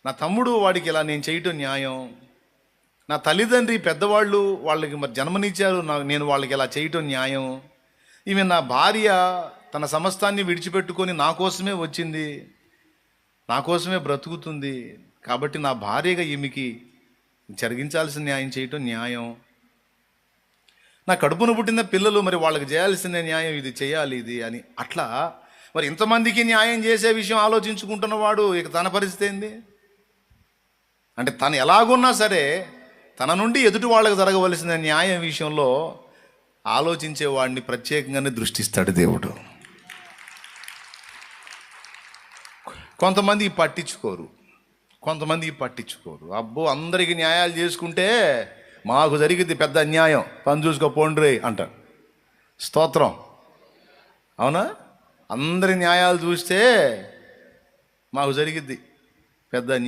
నా తమ్ముడు వాడికి ఇలా నేను చేయటం న్యాయం, నా తల్లిదండ్రి పెద్దవాళ్ళు వాళ్ళకి మరి జన్మనిచ్చారు, నేను వాళ్ళకి ఇలా చేయటం న్యాయం, ఈమె నా భార్య తన సమస్తాన్ని విడిచిపెట్టుకొని నా కోసమే వచ్చింది, నా కోసమే బ్రతుకుతుంది, కాబట్టి నా భార్యగా ఈమెకి జరిగించాల్సిన న్యాయం చేయటం న్యాయం, నా కడుపున పుట్టిన పిల్లలు మరి వాళ్ళకి చేయాల్సిన న్యాయం ఇది చేయాలి ఇది అని, అట్లా మరి ఇంతమందికి న్యాయం చేసే విషయం ఆలోచించుకుంటున్నవాడు ఇక తన పరిస్థితి ఏంది? అంటే తను ఎలాగున్నా సరే తన నుండి ఎదుటి వాళ్ళకి జరగవలసిన న్యాయం విషయంలో ఆలోచించే వాడిని ప్రత్యేకంగానే దృష్టిస్తాడు దేవుడు. కొంతమంది పట్టించుకోరు. అబ్బో అందరికి న్యాయాలు చేసుకుంటే మాకు జరిగింది పెద్ద అన్యాయం, పని చూసుకో పోండ్రి అంటారు. స్తోత్రం. అవునా? అందరి న్యాయాలు చూస్తే మాకు జరిగిద్ది పెద్ద